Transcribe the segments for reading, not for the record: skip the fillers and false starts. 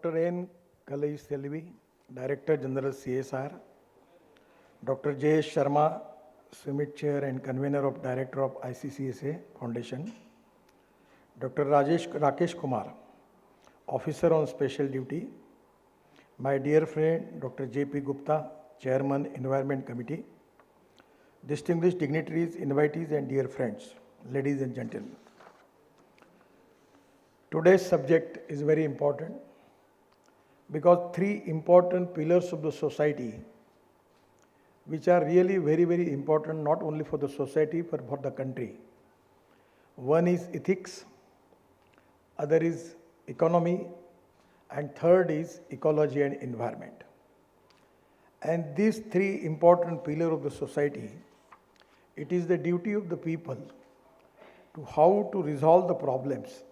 Dr. N. Kalai Selvi, Director General CSR, Dr. J. Sharma, Summit Chair and Convener of Director of ICCSA Foundation, Dr. Rakesh Kumar, Officer on Special Duty, my dear friend Dr. J.P. Gupta, Chairman Environment Committee, distinguished dignitaries, invitees and dear friends, ladies and gentlemen. Today's subject is very important because three important pillars of the society which are really very important not only for the society but for the country. One is ethics, other is economy, and third is ecology and environment. And these three important pillars of the society, it is the duty of the people to how to resolve the problems,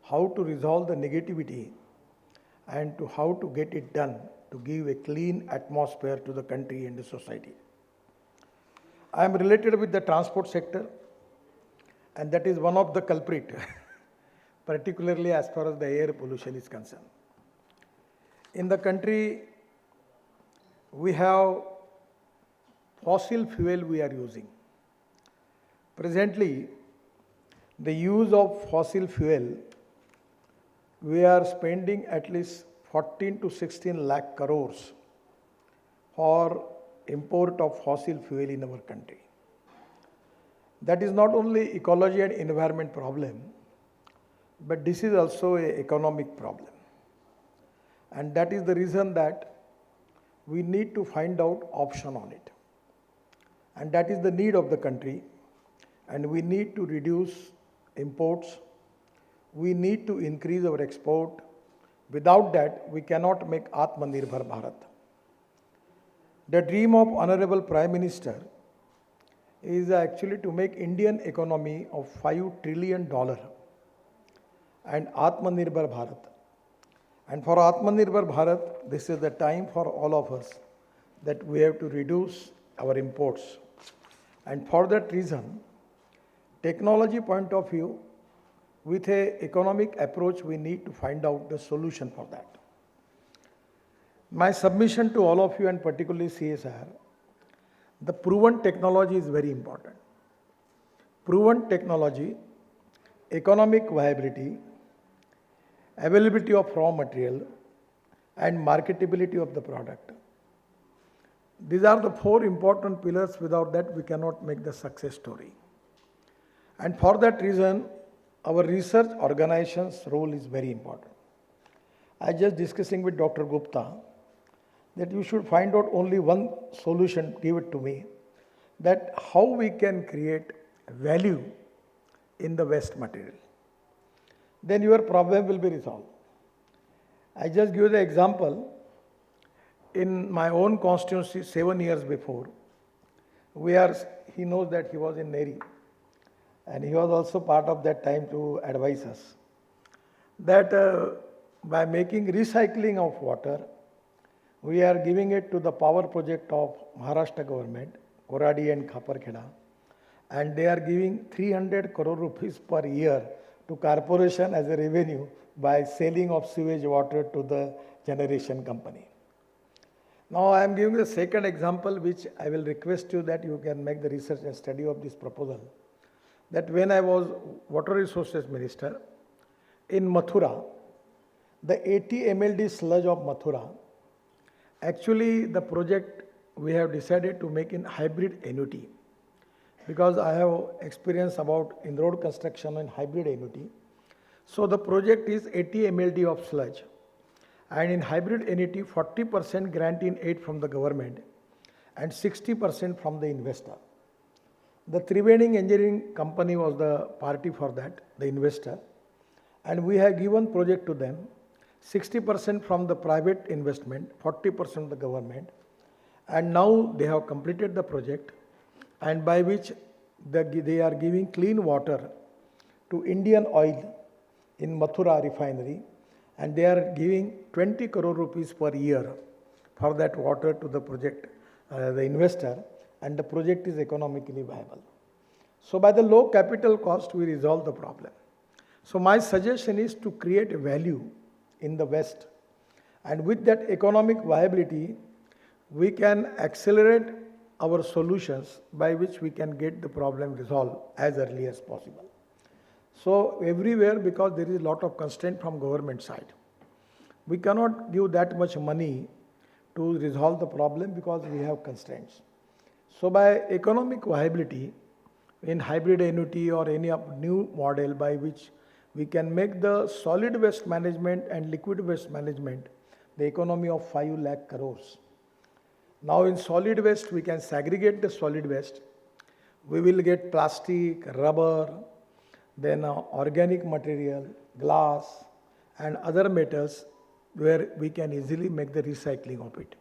how to resolve the negativity, and to how to get it done to give a clean atmosphere to the country and the society. I am related with the transport sector, and that is one of the culprit, particularly as far as the air pollution is concerned. In the country, we have fossil fuel we are using. Presently, the use of fossil fuel, we are spending at least 14 to 16 lakh crores for import of fossil fuel in our country. That is not only ecology and environment problem, but this is also an economic problem. And that is the reason that we need to find out option on it. And that is the need of the country. And we need to reduce imports. We need to increase our export. Without that, we cannot make Atmanirbhar Bharat. The dream of Honorable Prime Minister is actually to make Indian economy of $5 trillion and Atmanirbhar Bharat. And for Atmanirbhar Bharat, this is the time for all of us that we have to reduce our imports. And for that reason, technology point of view, with an economic approach, we need to find out the solution for that. My submission to all of you, and particularly CSR, the proven technology is very important. Proven technology, economic viability, availability of raw material, and marketability of the product. These are the four important pillars. Without that, we cannot make the success story. And for that reason, our research organization's role is very important. I just discussing with Dr. Gupta that you should find out only one solution, give it to me, that how we can create value in the waste material. Then your problem will be resolved. I just give the example. In my own constituency 7 years before, he knows that he was in Neri. And he was also part of that time to advise us that by making recycling of water, we are giving it to the power project of Maharashtra government, Koradi and Khaparkheda, and they are giving 300 crore rupees per year to corporation as a revenue by selling of sewage water to the generation company. Now I am giving the second example, which I will request you that you can make the research and study of this proposal. That when I was Water Resources Minister, in Mathura, the 80 MLD sludge of Mathura, actually the project we have decided to make in hybrid annuity. Because I have experience about in-road construction and hybrid annuity. So the project is 80 MLD of sludge. And in hybrid annuity, 40% grant in aid from the government and 60% from the investor. The Triveni Engineering Company was the party for that, the investor. And we have given project to them, 60% from the private investment, 40% the government. And now they have completed the project, and by which they are giving clean water to Indian Oil in Mathura refinery. And they are giving 20 crore rupees per year for that water to the project, the investor. And the project is economically viable. So by the low capital cost, we resolve the problem. So my suggestion is to create a value in the West And with that economic viability, we can accelerate our solutions by which we can get the problem resolved as early as possible. So everywhere, because there is a lot of constraint from government side, we cannot give that much money to resolve the problem because we have constraints. So by economic viability, in hybrid annuity or any new model by which we can make the solid waste management and liquid waste management the economy of 5 lakh crores. Now in solid waste, we can segregate the solid waste. We will get plastic, rubber, then organic material, glass, and other metals where we can easily make the recycling of it.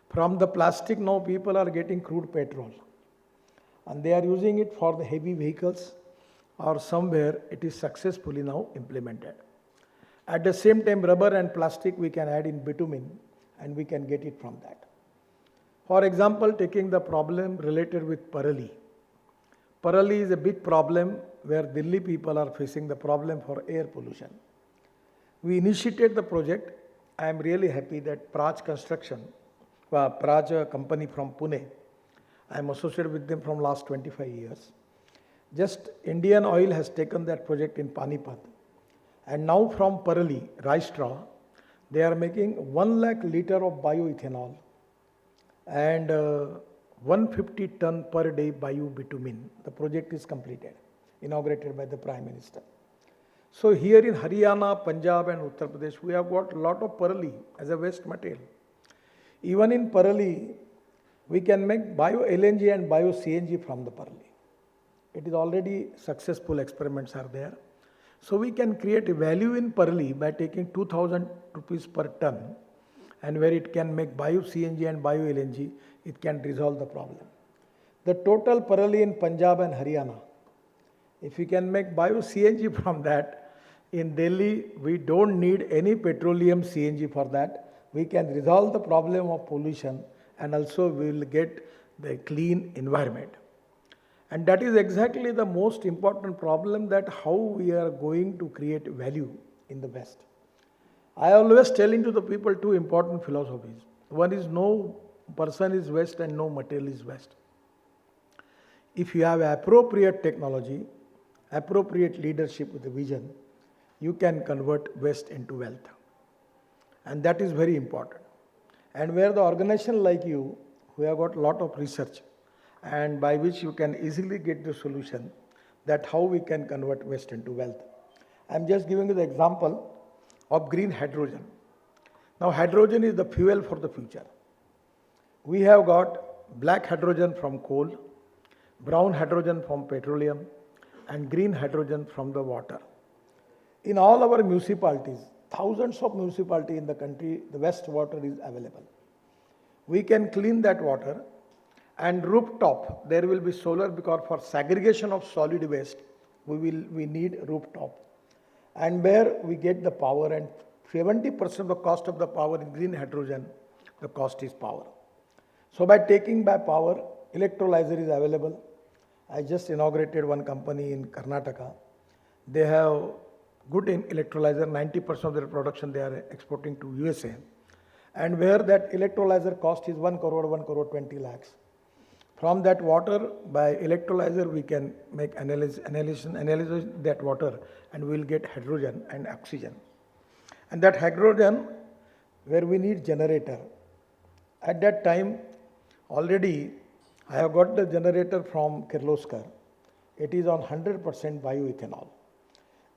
From the plastic, now people are getting crude petrol, and they are using it for the heavy vehicles, or somewhere it is successfully now implemented. At the same time, rubber and plastic we can add in bitumen, and we can get it from that. For example, taking the problem related with Parali. Parali is a big problem where Delhi people are facing the problem for air pollution. We initiated the project. I am really happy that Praj Construction, Praj company from Pune, I am associated with them from last 25 years. Just Indian Oil has taken that project in Panipat. And now from Parali, rice straw, they are making 1 lakh liter of bioethanol and 150 ton per day bio-bitumen. The project is completed, inaugurated by the Prime Minister. So here in Haryana, Punjab and Uttar Pradesh, we have got a lot of Parali as a waste material. Even in Parali, we can make bio-LNG and bio-CNG from the Parali. It is already successful, experiments are there. So we can create a value in Parali by taking 2000 rupees per ton, and where it can make bio-CNG and bio-LNG, it can resolve the problem. The total Parali in Punjab and Haryana, if we can make bio-CNG from that, in Delhi, we don't need any petroleum CNG for that. We can resolve the problem of pollution, and also we will get the clean environment. And that is exactly the most important problem, that how we are going to create value in the West. I always telling to the people two important philosophies. One is no person is West and no material is West. If you have appropriate technology, appropriate leadership with a vision, you can convert West into wealth. And that is very important. And where the organization like you, who have got a lot of research, and by which you can easily get the solution that how we can convert waste into wealth. I am just giving you the example of green hydrogen. Now hydrogen is the fuel for the future. We have got black hydrogen from coal, brown hydrogen from petroleum, and green hydrogen from the water. In all our municipalities, thousands of municipalities in the country, the waste water is available. We can clean that water, and rooftop, there will be solar, because for segregation of solid waste, we need rooftop. And where we get the power, and 70% of the cost of the power in green hydrogen, the cost is power. So by taking by power, electrolyzer is available. I just inaugurated one company in Karnataka. They have good in electrolyzer, 90% of their production they are exporting to USA. And where that electrolyzer cost is 1 crore 20 lakhs. From that water, by electrolyzer, we can make analyze that water, and we will get hydrogen and oxygen. And that hydrogen, where we need generator. At that time, already I have got the generator from Kirloskar. It is on 100% bioethanol.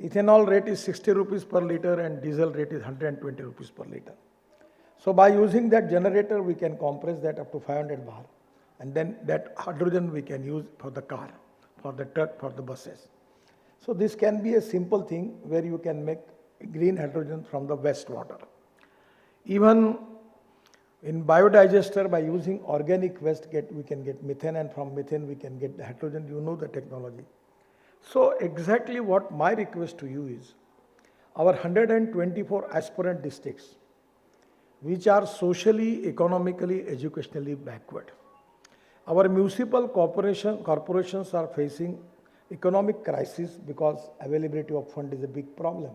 Ethanol rate is 60 rupees per liter and diesel rate is 120 rupees per liter. So by using that generator, we can compress that up to 500 bar. And then that hydrogen we can use for the car, for the truck, for the buses. So this can be a simple thing where you can make green hydrogen from the wastewater. Even in biodigester, by using organic waste, we can get methane, and from methane we can get the hydrogen. You know the technology. So exactly what my request to you is, our 124 aspirant districts, which are socially, economically, educationally backward. Our municipal corporations are facing economic crisis because availability of fund is a big problem.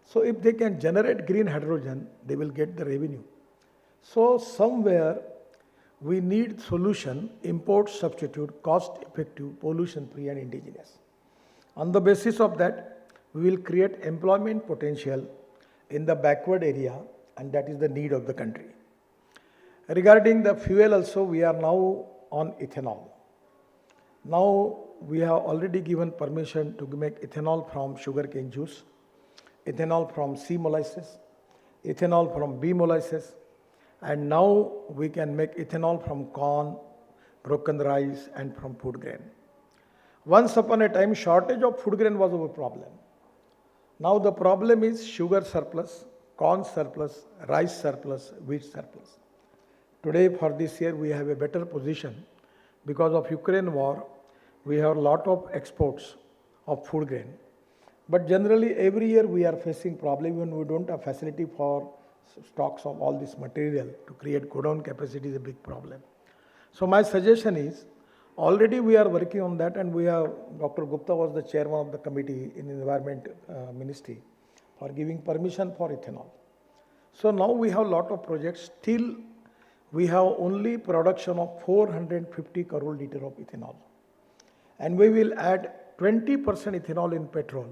So if they can generate green hydrogen, they will get the revenue. So somewhere we need solution, import substitute, cost effective, pollution free and indigenous. On the basis of that, we will create employment potential in the backward area, and that is the need of the country. Regarding the fuel also, we are now on ethanol. Now we have already given permission to make ethanol from sugarcane juice, ethanol from C molasses, ethanol from B molasses, and now we can make ethanol from corn, broken rice and from food grain. Once upon a time, shortage of food grain was our problem. Now the problem is sugar surplus, corn surplus, rice surplus, wheat surplus. Today for this year we have a better position because of Ukraine war. We have a lot of exports of food grain. But generally every year we are facing problem when we don't have facility for stocks of all this material to create godown capacity is a big problem. So my suggestion is, already we are working on that, and we have, Dr. Gupta was the chairman of the committee in the Environment Ministry for giving permission for ethanol. So now we have a lot of projects. Still we have only production of 450 crore liter of ethanol. And we will add 20% ethanol in petrol.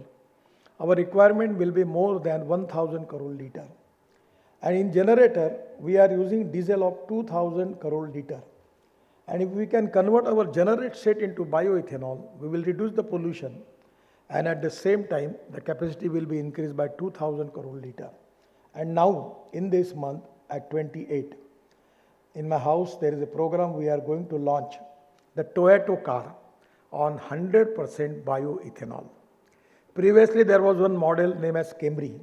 Our requirement will be more than 1000 crore liter. And in generator, we are using diesel of 2000 crore liter. And if we can convert our generate set into bioethanol, we will reduce the pollution. And at the same time, the capacity will be increased by 2000 crore liter. And now, in this month, at 28, in my house, there is a program we are going to launch, the Toyota car on 100% bioethanol. Previously, there was one model named as Camry.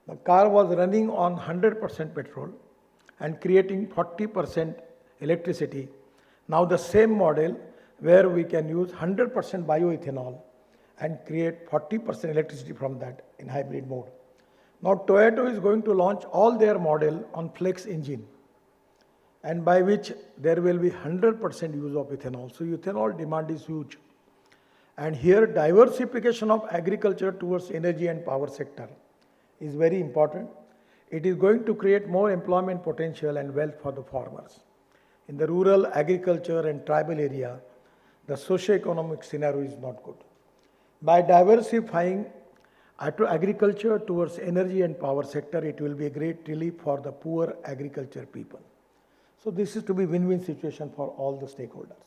The car was running on 100% petrol and creating 40% electricity. Now the same model where we can use 100% bioethanol and create 40% electricity from that in hybrid mode. Now Toyota is going to launch all their model on flex engine, and by which there will be 100% use of ethanol. So ethanol demand is huge. And here diversification of agriculture towards energy and power sector is very important. It is going to create more employment potential and wealth for the farmers. In the rural agriculture and tribal area, the socio-economic scenario is not good. By diversifying agriculture towards energy and power sector, it will be a great relief for the poor agriculture people. So this is to be win-win situation for all the stakeholders.